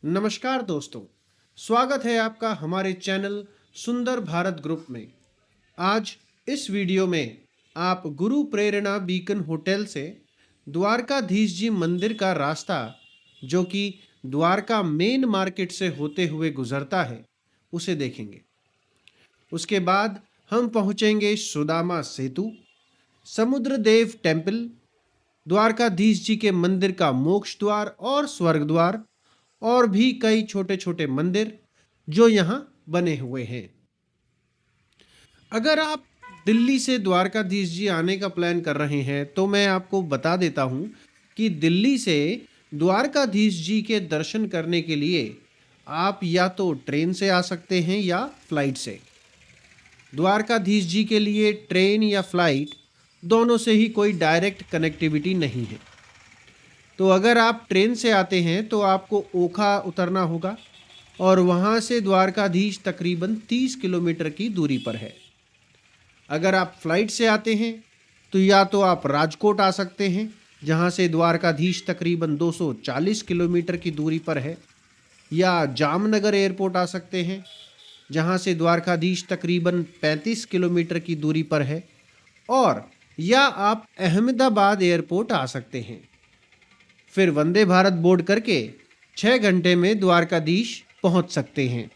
नमस्कार दोस्तों, स्वागत है आपका हमारे चैनल सुंदर भारत ग्रुप में। आज इस वीडियो में आप गुरु प्रेरणा बीकन होटल से द्वारकाधीश जी मंदिर का रास्ता, जो कि द्वारका मेन मार्केट से होते हुए गुजरता है, उसे देखेंगे। उसके बाद हम पहुंचेंगे सुदामा सेतु, समुद्रदेव टेम्पल, द्वारकाधीश जी के मंदिर का मोक्ष द्वार और स्वर्ग द्वार, और भी कई छोटे छोटे मंदिर जो यहाँ बने हुए हैं। अगर आप दिल्ली से द्वारकाधीश जी आने का प्लान कर रहे हैं तो मैं आपको बता देता हूँ कि दिल्ली से द्वारकाधीश जी के दर्शन करने के लिए आप या तो ट्रेन से आ सकते हैं या फ्लाइट से। द्वारकाधीश जी के लिए ट्रेन या फ्लाइट दोनों से ही कोई डायरेक्ट कनेक्टिविटी नहीं है। तो अगर आप ट्रेन से आते हैं तो आपको ओखा उतरना होगा और वहाँ से द्वारकाधीश तकरीबन 30 किलोमीटर की दूरी पर है। अगर आप फ्लाइट से आते हैं तो या तो आप राजकोट आ सकते हैं, जहाँ से द्वारकाधीश तकरीबन 240 किलोमीटर की दूरी पर है, या जामनगर एयरपोर्ट आ सकते हैं, जहाँ से द्वारकाधीश तकरीबन 35 किलोमीटर की दूरी पर है, और या आप अहमदाबाद एयरपोर्ट आ सकते हैं। फिर वंदे भारत बोर्ड करके 6 घंटे में द्वारकाधीश पहुंच सकते हैं।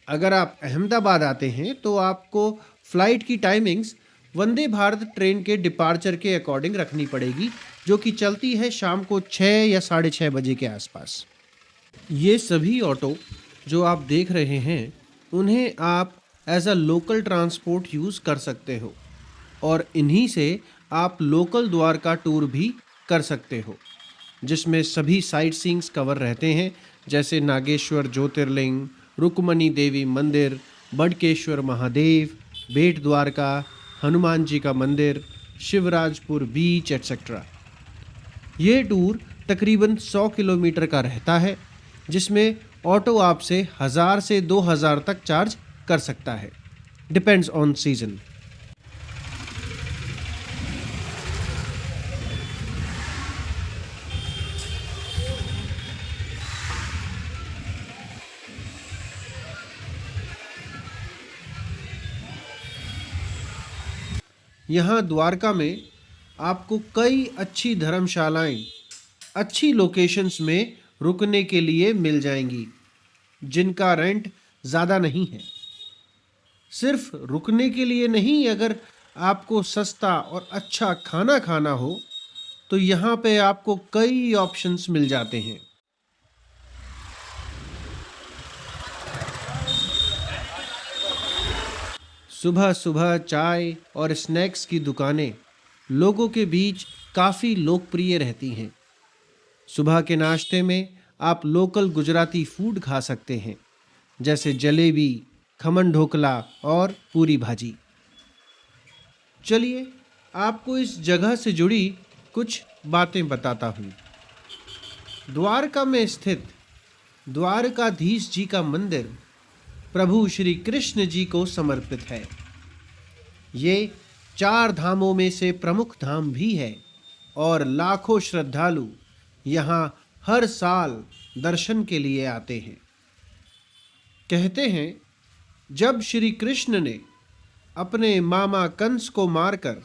अगर आप अहमदाबाद आते हैं तो आपको फ़्लाइट की टाइमिंग्स वंदे भारत ट्रेन के डिपार्चर के अकॉर्डिंग रखनी पड़ेगी, जो कि चलती है शाम को 6 या 6:30 बजे के आसपास। ये सभी ऑटो जो आप देख रहे हैं, उन्हें आप as a local transport use कर सकते हो, और इन्हीं से आप लोकल द्वारका टूर भी कर सकते हो, जिसमें सभी साइट सीइंग्स कवर रहते हैं, जैसे नागेश्वर ज्योतिर्लिंग, रुक्मणी देवी मंदिर, बडकेश्वर महादेव, बेट द्वारका, हनुमान जी का मंदिर, शिवराजपुर बीच एट्सेट्रा। ये टूर तकरीबन 100 किलोमीटर का रहता है, जिसमें ऑटो आपसे 1000 से 2000 तक चार्ज कर सकता है, डिपेंड्स ऑन सीजन। यहाँ द्वारका में आपको कई अच्छी धर्मशालाएं अच्छी लोकेशंस में रुकने के लिए मिल जाएंगी, जिनका रेंट ज़्यादा नहीं है। सिर्फ रुकने के लिए नहीं, अगर आपको सस्ता और अच्छा खाना खाना हो तो यहाँ पे आपको कई ऑप्शंस मिल जाते हैं। सुबह सुबह चाय और स्नैक्स की दुकानें लोगों के बीच काफ़ी लोकप्रिय रहती हैं। सुबह के नाश्ते में आप लोकल गुजराती फूड खा सकते हैं, जैसे जलेबी, खमन ढोकला और पूरी भाजी। चलिए आपको इस जगह से जुड़ी कुछ बातें बताता हूँ। द्वारका में स्थित द्वारकाधीश जी का मंदिर प्रभु श्री कृष्ण जी को समर्पित है। ये 4 धामों में से प्रमुख धाम भी है, और लाखों श्रद्धालु यहाँ हर साल दर्शन के लिए आते हैं। कहते हैं, जब श्री कृष्ण ने अपने मामा कंस को मारकर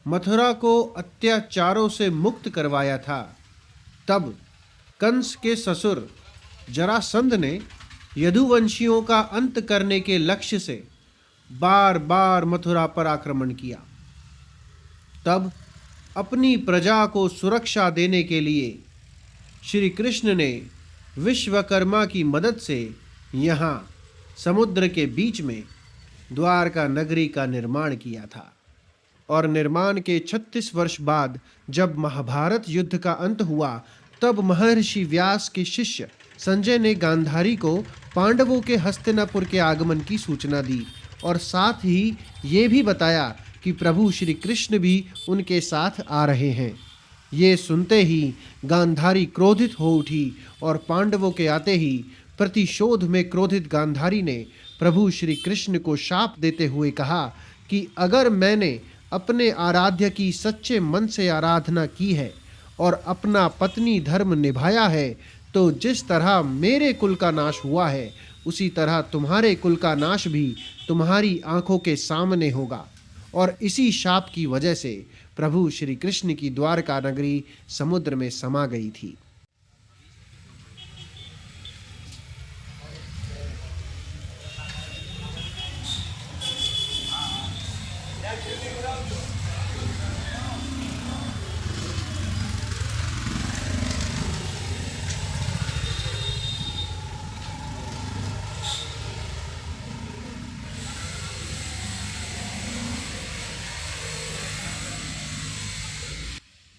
मथुरा को अत्याचारों से मुक्त करवाया था, तब कंस के ससुर जरासंध ने यदुवंशियों का अंत करने के लक्ष्य से बार बार मथुरा पर आक्रमण किया। तब अपनी प्रजा को सुरक्षा देने के लिए श्री कृष्ण ने विश्वकर्मा की मदद से यहाँ समुद्र के बीच में द्वारका नगरी का निर्माण किया था। और निर्माण के 36 वर्ष बाद जब महाभारत युद्ध का अंत हुआ, तब महर्षि व्यास के शिष्य संजय ने गांधारी को पांडवों के हस्तिनापुर के आगमन की सूचना दी, और साथ ही ये भी बताया कि प्रभु श्री कृष्ण भी उनके साथ आ रहे हैं। ये सुनते ही गांधारी क्रोधित हो उठी, और पांडवों के आते ही प्रतिशोध में क्रोधित गांधारी ने प्रभु श्री कृष्ण को शाप देते हुए कहा कि अगर मैंने अपने आराध्य की सच्चे मन से आराधना की है और अपना पत्नी धर्म निभाया है, तो जिस तरह मेरे कुल का नाश हुआ है, उसी तरह तुम्हारे कुल का नाश भी तुम्हारी आंखों के सामने होगा। और इसी शाप की वजह से प्रभु श्री कृष्ण की द्वारका नगरी समुद्र में समा गई थी।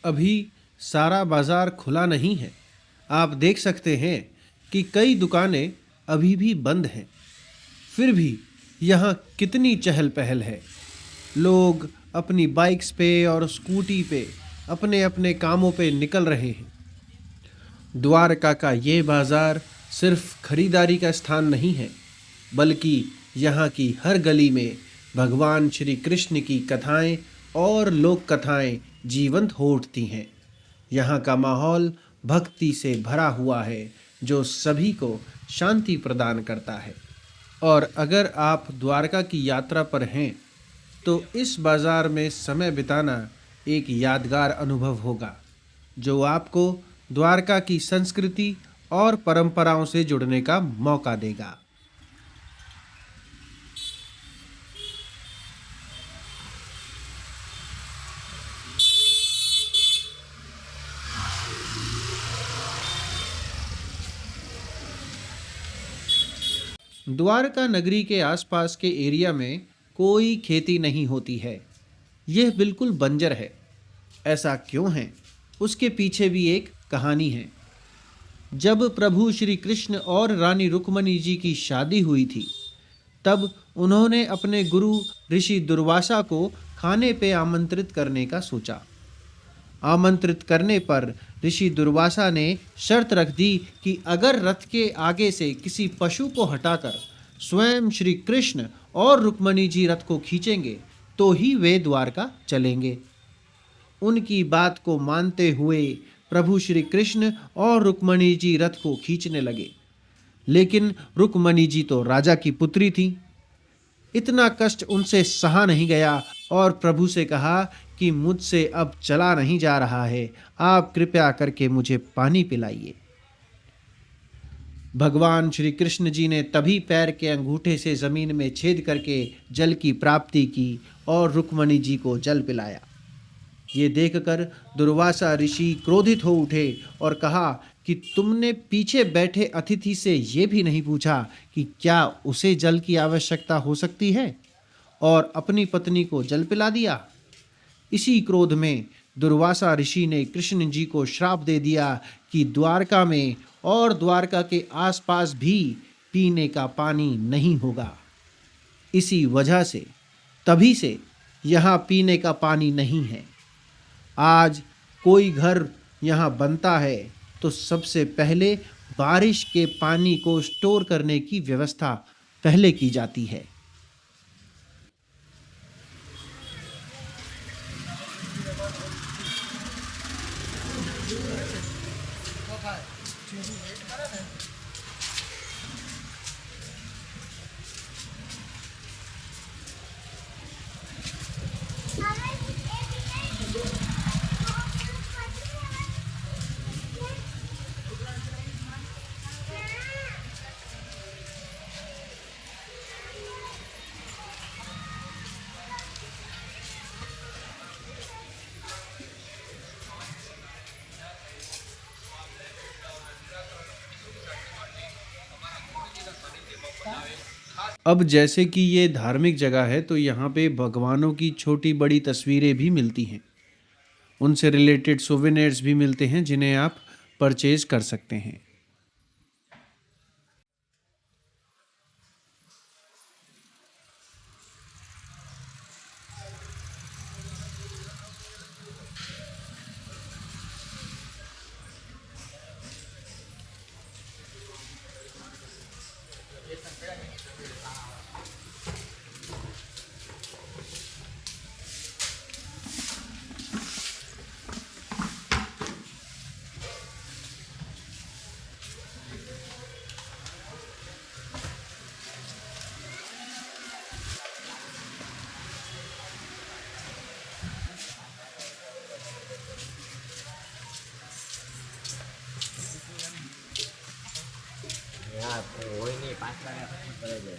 अभी सारा बाजार खुला नहीं है। आप देख सकते हैं कि कई दुकानें अभी भी बंद हैं। फिर भी यहाँ कितनी चहल पहल है। लोग अपनी बाइक्स पे और स्कूटी पे अपने अपने कामों पे निकल रहे हैं। द्वारका का ये बाजार सिर्फ खरीदारी का स्थान नहीं है, बल्कि यहाँ की हर गली में भगवान श्री कृष्ण की कथाएं और लोक कथाएं जीवंत हो उठती हैं। यहाँ का माहौल भक्ति से भरा हुआ है, जो सभी को शांति प्रदान करता है। और अगर आप द्वारका की यात्रा पर हैं, तो इस बाजार में समय बिताना एक यादगार अनुभव होगा, जो आपको द्वारका की संस्कृति और परंपराओं से जुड़ने का मौका देगा। द्वारका नगरी के आसपास के एरिया में कोई खेती नहीं होती है। यह बिल्कुल बंजर है। ऐसा क्यों है? उसके पीछे भी एक कहानी है। जब प्रभु श्री कृष्ण और रानी रुक्मणी जी की शादी हुई थी, तब उन्होंने अपने गुरु ऋषि दुर्वासा को खाने पे आमंत्रित करने का सोचा। आमंत्रित करने पर ऋषि दुर्वासा ने शर्त रख दी कि अगर रथ के आगे से किसी पशु को हटाकर स्वयं श्री कृष्ण और रुक्मणी जी रथ को खींचेंगे, तो ही वे द्वारका चलेंगे। उनकी बात को मानते हुए प्रभु श्री कृष्ण और रुक्मणी जी रथ को खींचने लगे। लेकिन रुक्मणी जी तो राजा की पुत्री थी। इतना कष्ट उनसे सहा नहीं गया और प्रभु से कहा कि मुझसे अब चला नहीं जा रहा है, आप कृपया करके मुझे पानी पिलाइए। भगवान श्री कृष्ण जी ने तभी पैर के अंगूठे से जमीन में छेद करके जल की प्राप्ति की और रुक्मणी जी को जल पिलाया। ये देखकर दुर्वासा ऋषि क्रोधित हो उठे और कहा कि तुमने पीछे बैठे अतिथि से ये भी नहीं पूछा कि क्या उसे जल की आवश्यकता हो सकती है, और अपनी पत्नी को जल पिला दिया। इसी क्रोध में दुर्वासा ऋषि ने कृष्ण जी को श्राप दे दिया कि द्वारका में और द्वारका के आसपास भी पीने का पानी नहीं होगा। इसी वजह से तभी से यहाँ पीने का पानी नहीं है। आज कोई घर यहाँ बनता है तो सबसे पहले बारिश के पानी को स्टोर करने की व्यवस्था पहले की जाती है। अब जैसे कि ये धार्मिक जगह है, तो यहाँ पे भगवानों की छोटी बड़ी तस्वीरें भी मिलती हैं। उनसे रिलेटेड सोवेनिर्स भी मिलते हैं, जिन्हें आप परचेज कर सकते हैं। यहाँ હોય નહીં 5 વાગ્યા પછી કરે છે.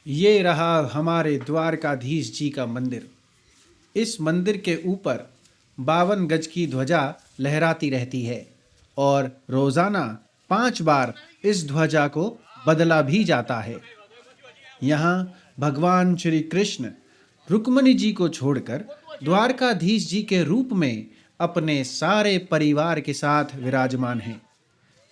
ये रहा हमारे द्वारकाधीश जी का मंदिर। इस मंदिर के ऊपर 52 गज की ध्वजा लहराती रहती है और रोजाना 5 बार इस ध्वजा को बदला भी जाता है। यहाँ भगवान श्री कृष्ण रुक्मिणी जी को छोड़कर द्वारकाधीश जी के रूप में अपने सारे परिवार के साथ विराजमान हैं।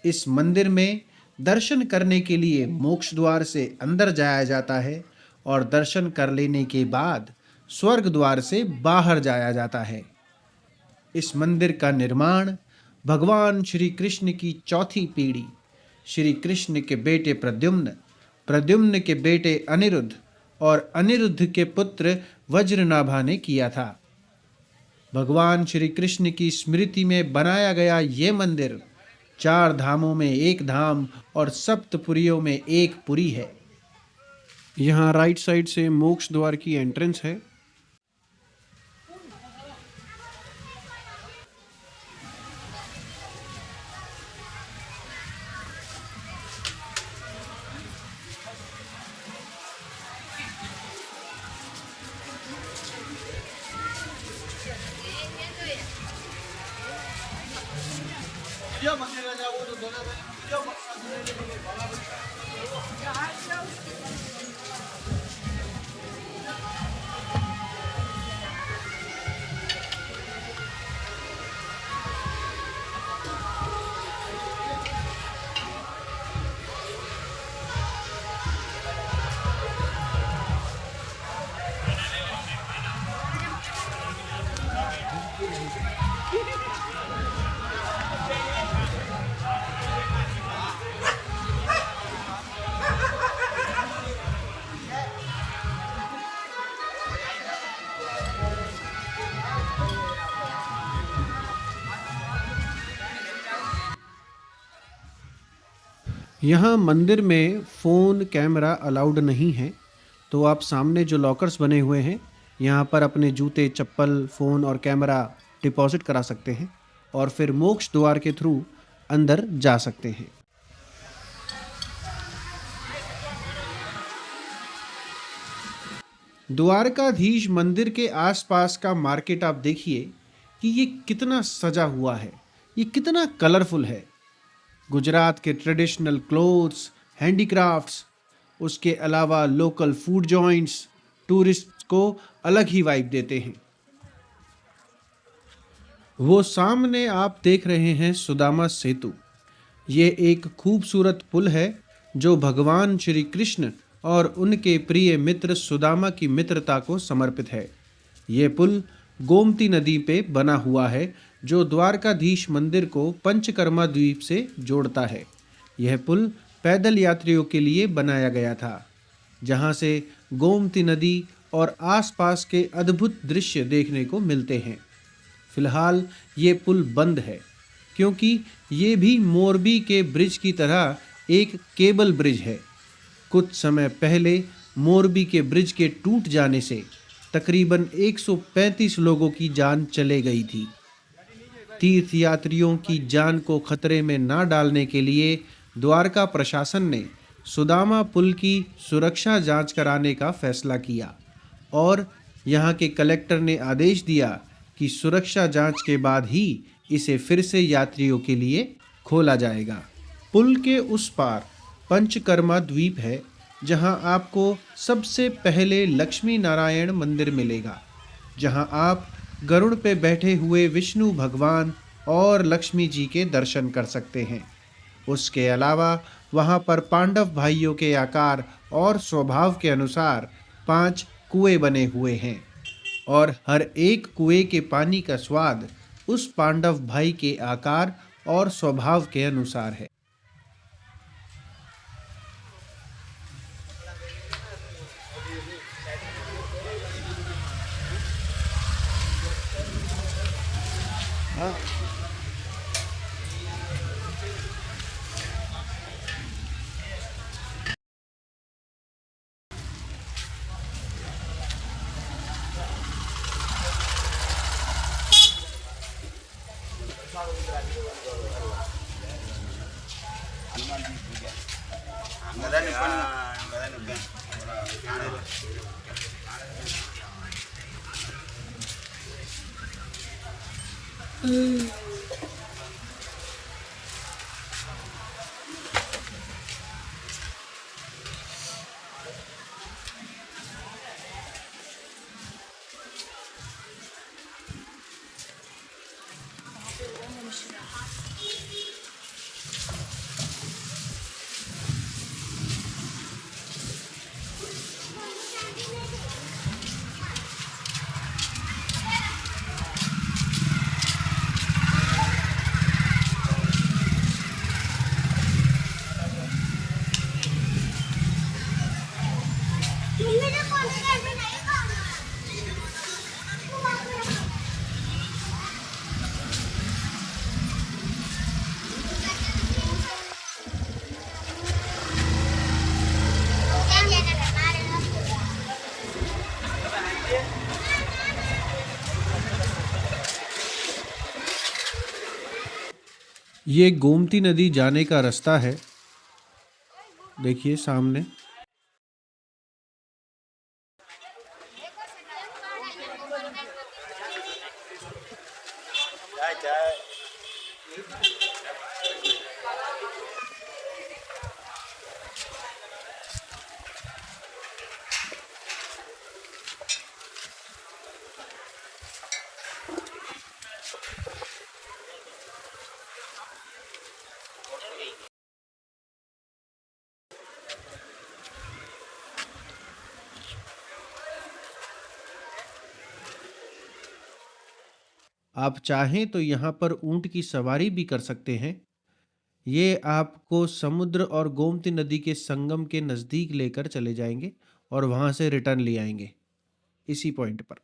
इस मंदिर में दर्शन करने के लिए मोक्ष द्वार से अंदर जाया जाता है और दर्शन कर लेने के बाद स्वर्ग द्वार से बाहर जाया जाता है। इस मंदिर का निर्माण भगवान श्री कृष्ण की चौथी पीढ़ी श्री कृष्ण के बेटे प्रद्युम्न, प्रद्युम्न के बेटे अनिरुद्ध और अनिरुद्ध के पुत्र वज्रनाभा ने किया था। भगवान श्री कृष्ण की स्मृति में बनाया गया ये मंदिर 4 धामों में एक धाम और सप्तपुरियों में एक पुरी है। यहाँ राइट साइड से मोक्ष द्वार की एंट्रेंस है। यहाँ मंदिर में फ़ोन कैमरा अलाउड नहीं है, तो आप सामने जो लॉकर्स बने हुए हैं यहाँ पर अपने जूते, चप्पल, फ़ोन और कैमरा डिपॉजिट करा सकते हैं और फिर मोक्ष द्वार के थ्रू अंदर जा सकते हैं। द्वारकाधीश मंदिर के आसपास का मार्केट आप देखिए कि ये कितना सजा हुआ है, ये कितना कलरफुल है। गुजरात के ट्रेडिशनल क्लोथ्स, हैंडीक्राफ्ट्स, उसके अलावा लोकल फूड जॉइंट्स टूरिस्ट को अलग ही वाइब देते हैं। वो सामने आप देख रहे हैं सुदामा सेतु। ये एक खूबसूरत पुल है जो भगवान श्री कृष्ण और उनके प्रिय मित्र सुदामा की मित्रता को समर्पित है। ये पुल गोमती नदी पे बना हुआ है जो द्वारकाधीश मंदिर को पंचकर्मा द्वीप से जोड़ता है। यह पुल पैदल यात्रियों के लिए बनाया गया था, जहां से गोमती नदी और आसपास के अद्भुत दृश्य देखने को मिलते हैं। फिलहाल ये पुल बंद है क्योंकि ये भी मोरबी के ब्रिज की तरह एक केबल ब्रिज है। कुछ समय पहले मोरबी के ब्रिज के टूट जाने से तकरीबन 135 लोगों की जान चले गई थी। तीर्थ यात्रियों की जान को खतरे में ना डालने के लिए द्वारका प्रशासन ने सुदामा पुल की सुरक्षा जांच कराने का फैसला किया और यहाँ के कलेक्टर ने आदेश दिया कि सुरक्षा जांच के बाद ही इसे फिर से यात्रियों के लिए खोला जाएगा। पुल के उस पार पंचकर्मा द्वीप है जहां आपको सबसे पहले लक्ष्मी नारायण मंदिर मिलेगा, जहां आप गरुड़ पे बैठे हुए विष्णु भगवान और लक्ष्मी जी के दर्शन कर सकते हैं। उसके अलावा वहां पर पांडव भाइयों के आकार और स्वभाव के अनुसार 5 कुएं बने हुए हैं और हर एक कुएं के पानी का स्वाद उस पांडव भाई के आकार और स्वभाव के अनुसार है। हाँ। ये गोमती नदी जाने का रास्ता है, देखिए सामने। आप चाहें तो यहाँ पर ऊंट की सवारी भी कर सकते हैं। ये आपको समुद्र और गोमती नदी के संगम के नज़दीक लेकर चले जाएंगे और वहाँ से रिटर्न ले आएंगे इसी पॉइंट पर।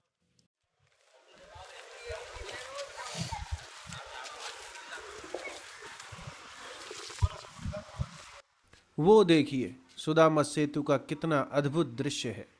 वो देखिए सुदामा सेतु का कितना अद्भुत दृश्य है।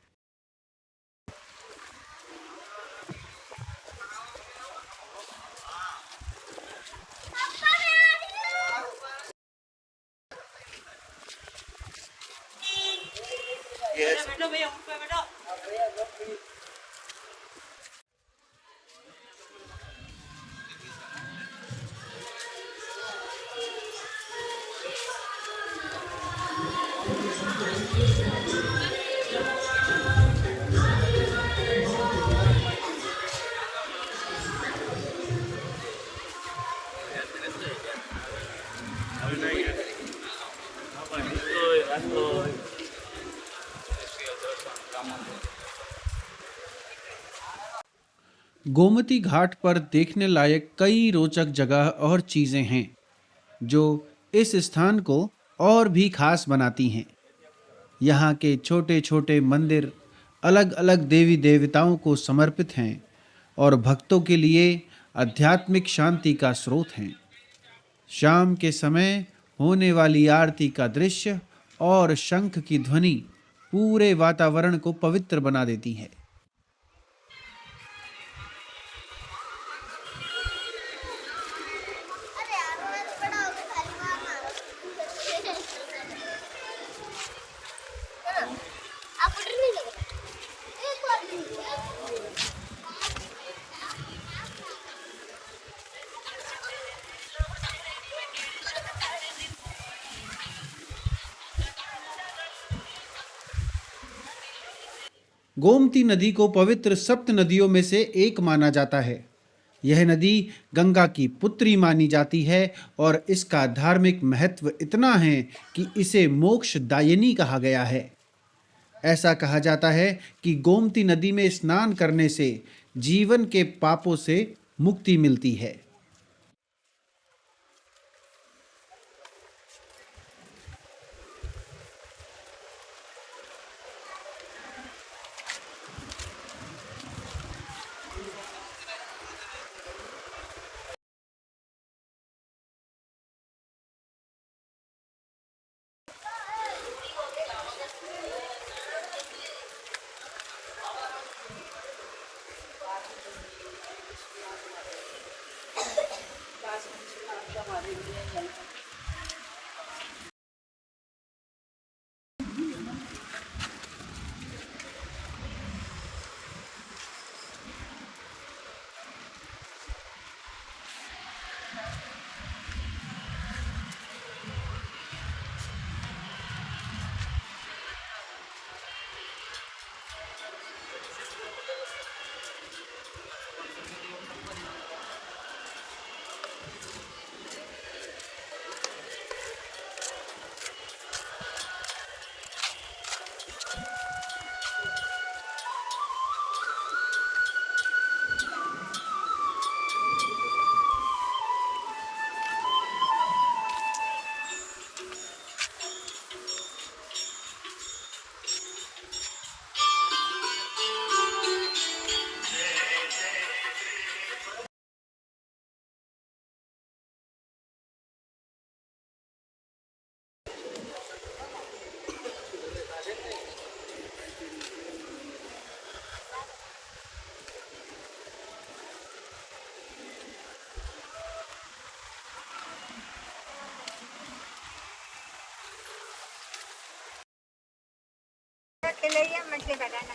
गोमती घाट पर देखने लायक कई रोचक जगह और चीज़ें हैं जो इस स्थान को और भी खास बनाती हैं। यहाँ के छोटे छोटे मंदिर अलग अलग देवी देवताओं को समर्पित हैं और भक्तों के लिए आध्यात्मिक शांति का स्रोत हैं। शाम के समय होने वाली आरती का दृश्य और शंख की ध्वनि पूरे वातावरण को पवित्र बना देती है। गोमती नदी को पवित्र सप्त नदियों में से एक माना जाता है। यह नदी गंगा की पुत्री मानी जाती है और इसका धार्मिक महत्व इतना है कि इसे मोक्षदायिनी कहा गया है। ऐसा कहा जाता है कि गोमती नदी में स्नान करने से जीवन के पापों से मुक्ति मिलती है। के लिए मछली बनाना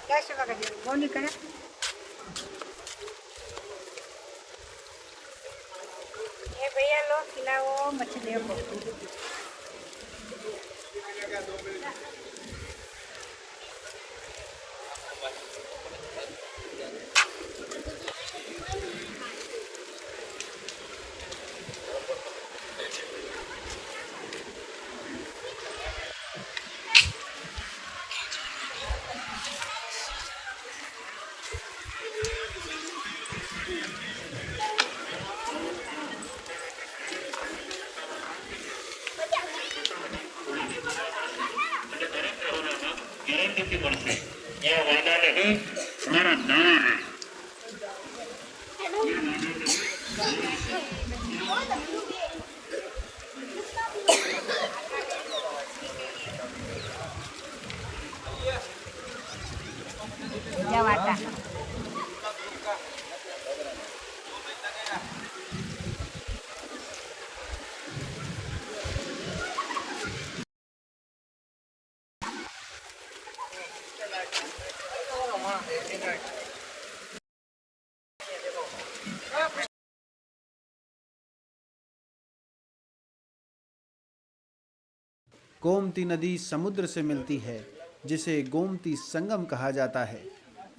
10 रुपये का दे वो नहीं करा ये भैया लो खिलाओ मछलियों को जाओ आटा गोमती नदी समुद्र से मिलती है जिसे गोमती संगम कहा जाता है।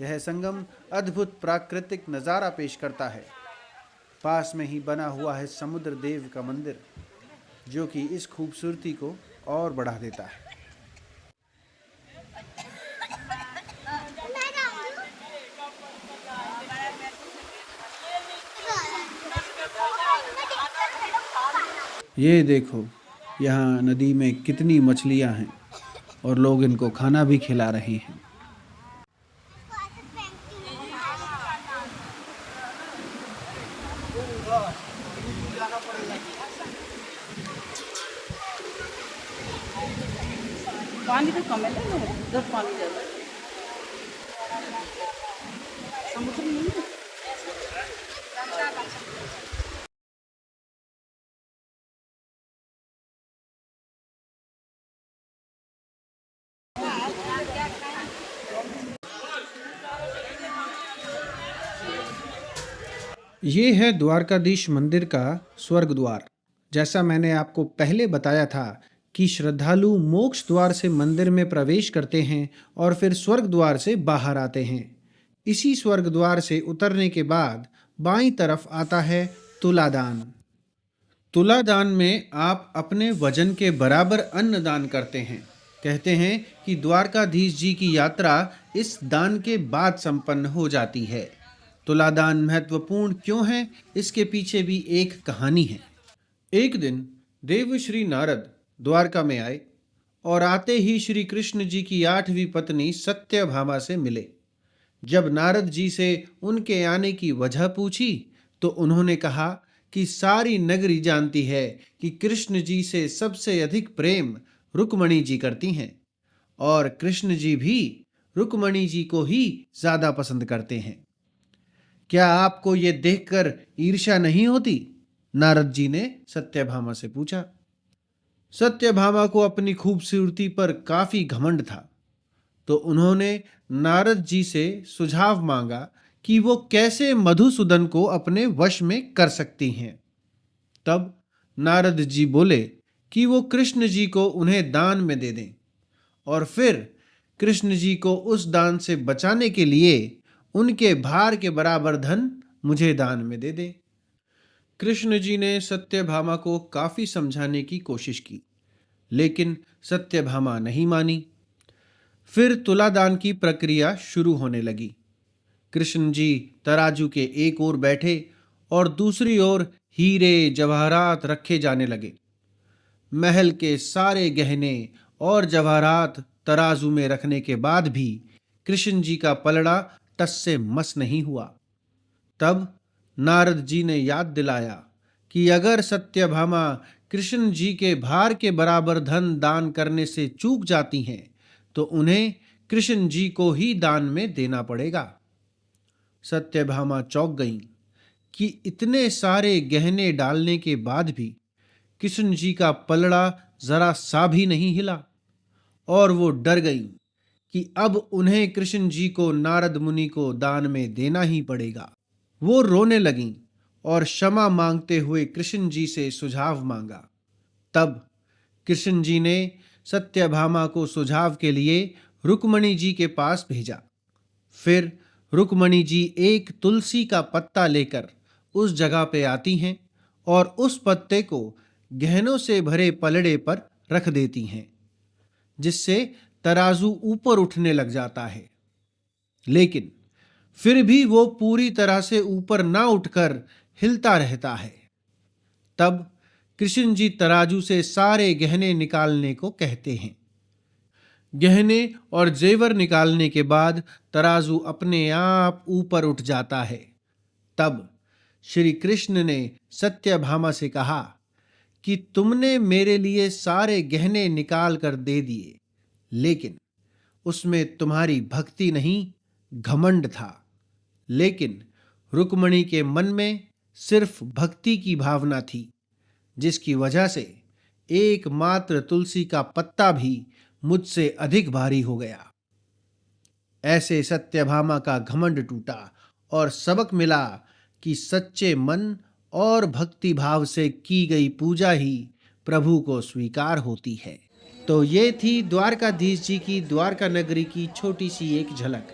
यह संगम अद्भुत प्राकृतिक नज़ारा पेश करता है। पास में ही बना हुआ है समुद्र देव का मंदिर, जो कि इस खूबसूरती को और बढ़ा देता है। ये देखो, यहाँ नदी में कितनी मछलियाँ हैं और लोग इनको खाना भी खिला रहे हैं। पानी तो कम है ना उधर पानी ज़्यादा है समुद्र नहीं है ये है द्वारकाधीश मंदिर का स्वर्ग द्वार। जैसा मैंने आपको पहले बताया था कि श्रद्धालु मोक्ष द्वार से मंदिर में प्रवेश करते हैं और फिर स्वर्ग द्वार से बाहर आते हैं। इसी स्वर्ग द्वार से उतरने के बाद बाईं तरफ आता है तुलादान। तुलादान में आप अपने वजन के बराबर अन्न दान करते हैं। कहते हैं कि द्वारकाधीश जी की यात्रा इस दान के बाद संपन्न हो जाती है। तुलादान महत्वपूर्ण क्यों है, इसके पीछे भी एक कहानी है। एक दिन देवश्री नारद द्वारका में आए और आते ही श्री कृष्ण जी की 8वीं पत्नी सत्यभामा से मिले। जब नारद जी से उनके आने की वजह पूछी तो उन्होंने कहा कि सारी नगरी जानती है कि कृष्ण जी से सबसे अधिक प्रेम रुक्मणी जी करती हैं और कृष्ण जी भी रुक्मणी जी को ही ज्यादा पसंद करते हैं। क्या आपको ये देखकर ईर्ष्या नहीं होती? नारद जी ने सत्यभामा से पूछा। सत्यभामा को अपनी खूबसूरती पर काफी घमंड था, तो उन्होंने नारद जी से सुझाव मांगा कि वो कैसे मधुसूदन को अपने वश में कर सकती हैं। तब नारद जी बोले कि वो कृष्ण जी को उन्हें दान में दे दें और फिर कृष्ण जी को उस दान से बचाने के लिए उनके भार के बराबर धन मुझे दान में दे दें। कृष्ण जी ने सत्यभामा को काफी समझाने की कोशिश की, लेकिन सत्यभामा नहीं मानी। फिर तुलादान की प्रक्रिया शुरू होने लगी। कृष्ण जी तराजू के एक ओर बैठे और दूसरी ओर हीरे जवाहरात रखे जाने लगे। महल के सारे गहने और जवाहरात तराजू में रखने के बाद भी कृष्ण जी का पलड़ा टस से मस नहीं हुआ। तब नारद जी ने याद दिलाया कि अगर सत्यभामा कृष्ण जी के भार के बराबर धन दान करने से चूक जाती हैं तो उन्हें कृष्ण जी को ही दान में देना पड़ेगा। सत्यभामा चौंक गईं कि इतने सारे गहने डालने के बाद भी कृष्ण जी का पलड़ा जरा सा भी नहीं हिला और वो डर गईं कि अब उन्हें कृष्ण जी को नारद मुनि को दान में देना ही पड़ेगा। वो रोने लगीं और क्षमा मांगते हुए कृष्ण जी से सुझाव मांगा। तब कृष्ण जी ने सत्यभामा को सुझाव के लिए रुक्मणी जी के पास भेजा। फिर रुक्मणी जी एक तुलसी का पत्ता लेकर उस जगह पे आती हैं और उस पत्ते को गहनों से भरे पलड़े पर रख देती हैं, जिससे तराजू ऊपर उठने लग जाता है। लेकिन फिर भी वो पूरी तरह से ऊपर ना उठकर हिलता रहता है। तब कृष्ण जी तराजू से सारे गहने निकालने को कहते हैं। गहने और जेवर निकालने के बाद तराजू अपने आप ऊपर उठ जाता है। तब श्री कृष्ण ने सत्यभामा से कहा कि तुमने मेरे लिए सारे गहने निकाल कर दे दिए, लेकिन उसमें तुम्हारी भक्ति नहीं, घमंड था। लेकिन रुक्मणी के मन में सिर्फ भक्ति की भावना थी, जिसकी वजह से एकमात्र तुलसी का पत्ता भी मुझसे अधिक भारी हो गया। ऐसे सत्यभामा का घमंड टूटा और सबक मिला कि सच्चे मन और भक्ति भाव से की गई पूजा ही प्रभु को स्वीकार होती है। तो ये थी द्वारकाधीश जी की द्वारका नगरी की छोटी सी एक झलक।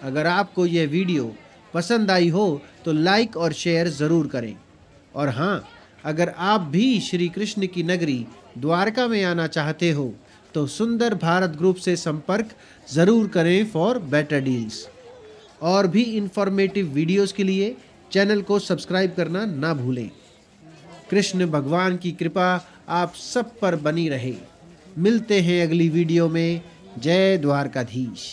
अगर आपको यह वीडियो पसंद आई हो तो लाइक और शेयर ज़रूर करें। और हाँ, अगर आप भी श्री कृष्ण की नगरी द्वारका में आना चाहते हो तो सुंदर भारत ग्रुप से संपर्क ज़रूर करें फॉर बेटर डील्स। और भी इंफॉर्मेटिव वीडियोस के लिए चैनल को सब्सक्राइब करना ना भूलें। कृष्ण भगवान की कृपा आप सब पर बनी रहे। मिलते हैं अगली वीडियो में। जय द्वारकाधीश।